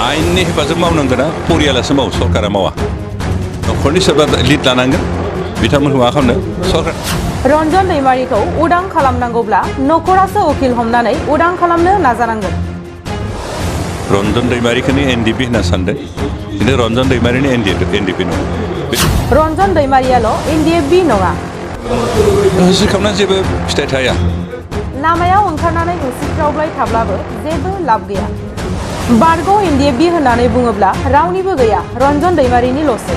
आयेननि हेफाजाब मावनांगोना परियालासो मावो सरकारा मावा न'खरनि सोरबा लिड लानांगोन बिथांमोनखौ मा खालामनो सरकार रन्जन दैमारिखौ उदां खालामनांगौब्ला न'खरासो उकिल हमनानै उदां खालामनो नाजानांगोन रन्जन दैमारिखौनो एनडिपि होनना सानदों खिन्थु रन्जन दैमारिनि एनडिपि नङा रन्जन दैमारियाल' एनडिएफबि नङा होसिख्रावना जेबो फिथाइ थाया लामायाव ओंखारनानै होसिख्रावबाय थाब्लाबो जेबो लाब गैया बारग' एनडिएफबि होननानै बुङोब्ला रावनिबो गैया रन्जन दैमारिनिल'सो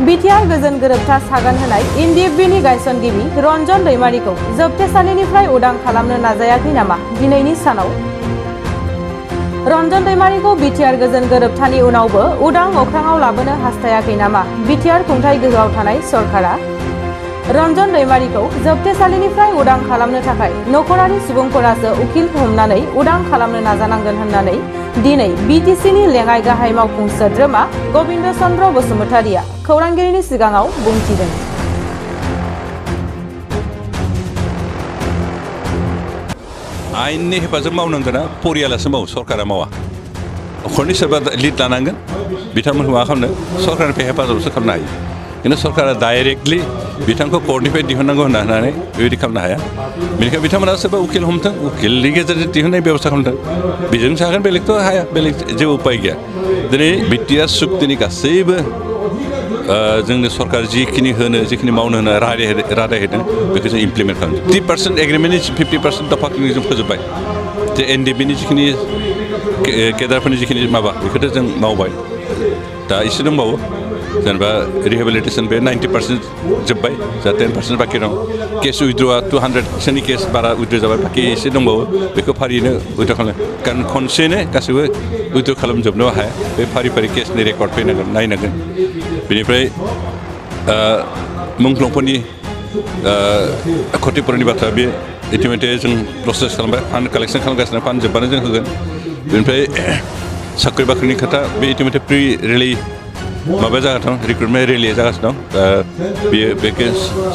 बिटिआर गोजोन गोरोबथा सागान होनाय एनडिएफबिनि गायसनगिरि रन्जन दैमारिखौ जोबथेसालिनिफ्राय उदां खालामनो नाजायाखै नामा दिनैनि सानाव रन्जन दैमारिखौ बिटिआर गोजोन गोरोबथानि उनावबो उदां अख्राङाव लाबोनो हास्थायाखै नामा बिटिआर खुंथाय गोहोआव थानाय सरकारा रन्जन दैमारिखौ जोबथेसालिनिफ्राय उदां खालामनो थाखाय न'खरारि सुबुंफोरासो उकिल हमनानै उदां खालामनो नाजानांगोन होननानै दिनै बिटिसिनि लेङाइ गाहाय मावफुं सोद्रोमा गबिन्द चन्द्र बसुमतारिया खौरांगिरिनि सिगाङाव बुंथिदों आयेननि हेफाजाब मावनांगोना परियालासो मावो सरकारा मावा न'खरनि सोरबा लिड लानांगोन बिथांमोनखौ मा खालामनो सरकारनिफ्राय हेफाजाबसो खालामनो हायो खिन्थु सरकारा डाइरेक्टलि बिथांखौ कर्टनिफ्राय दिहुननांगौ होननानै बेबायदि खालामनो हाया बेनिखायनो बिथांमोना सोरबा उकिल हमथों उकिलनि गेजेरजों दिहुननाय बेबस्था खालामथों बेजों थागोन बेलेगथ' हाया बेलेग जेबो उपाय गैया दिनै बिटिआर सुक्तिनि गासैबो जोंनो सरकार जिखिनि मावनो होनो रादाय होदों बेखौ जों इमप्लिमेन्ट खालामदों 30% एग्रिमेन्टनि 50% दफाखौ जों फोजोबबाय जे एनडिएफबिनि जिखिनि केडारफोरनि जिखिनि माबा बेखौथ' जों मावबाय दा एसे दंबावो जेनेबा रिहेबिलिटेसन बे 90% जोब्बाय जा 10% बाखि दं केस उइथड्रआ 200सोनि केस बारा उइथड्र जाबाय बाखि एसे दंबावो बेखौ फारियैनो उइथड्र खालाम कारण खनसेनो गासैबो उइथड्र खालामजोबनोबो हाया बे फारि फारि केसनि रेकर्ड फैनांगोन नायनांगोन बेनिफ्राय मुंख्लंफोरनि क्षतिपुरनि बाथ्रा बे इतिमধ্যে जों प्रसेस खालामबाय फान्ड कालेक्सन खालामगासिनो फान्ड जोबबानो जों होगोन बेनिफ्राय साख्रि बाख्रिनि खोथा बे इतिमধ্যে प्रि रिलि माबा जागासिनो दं रिक्रुटमेन्ट रेलिया जागासिनो दं बेयो बेखौ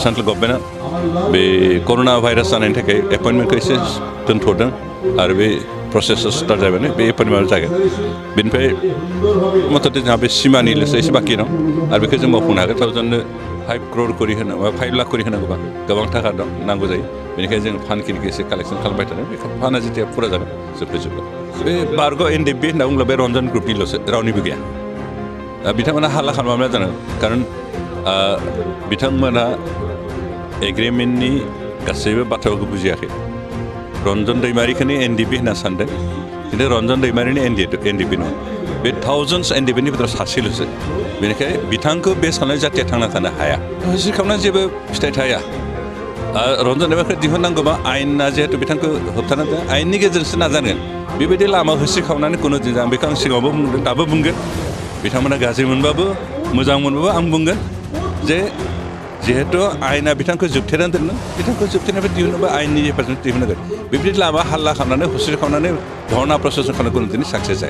सेन्ट्रेल गभर्नमेन्टआ बे कर'ना भाइरास जानायनि थाखाय एपइन्टमेन्टखौ एसे दोनथ'दों आरो बे प्रसेसा स्टार्ट जाबानो बे एपइन्टमेन्टआ जागोन बेनिफ्राय मथथे जोंहा बे सिमानिल'सो एसे बाखि दं आरो बेखौ जों मावफुंनो हागोन थावजेन्डनो 5 crore करि होनांगौ 5 लाख करि होनांगौबा गोबां थाखा दं नांगौ जायो बेनिखायनो जों फान्डखिनिखौ एसे कालेक्सन खालामबाय थादों बे फान्डआ जेथिया फुरा जागोन जोबगोन बे बारग' एनडिएफबि होनना बुङोब्ला बे रन्जन ग्रुपनिल'सो रावनिबो गैया बिथांमोना हाल्ला खालामनाय जादों कारण बिथांमोना एग्रिमेन्टनि गासैबो बाथ्राखौ बुजियाखै रन्जन दैमारिखौनो एनडिएफबि होनना सानदों खिन्थु रन्जन दैमारिनि एनडिएफबि नङा बे थाउजेन्डस एनडिएफबिनि भितराव सासेल'सो बेनिखायनो बिथांखौ बेस खालामनाय जाथिया थांना थानो हाया होसिख्रावना जेबो फिथाइ थाया रन्जन दैमारिखौ दिहुननांगौबा आयेना जिहेतु बिथांखौ होबथानांगौ आयेननि गेजेरजोंसो नाजागोन बेबायदि लामा होसिख्रावनानै खुनु दिन आं बेखौ आं सिगाङावबो बुंदों दाबो बुंगोन बिथांमोना गाज्रि मोनबाबो मोजां मोनबाबो आं बुंगोन जे जिहेतु आयेना बिथांखौ जोबथेनानै दोनदों बिथांखौ जोबथेनायनिफ्राय दिहुनोबा आयेननि हेफाजाबजों दिहुननांगोन बेबायदि लामा हाल्ला खालामनानै होसिख्रावनानै धर्ना प्रसेसन खालामनो खुनु दिन साक्सेस जाया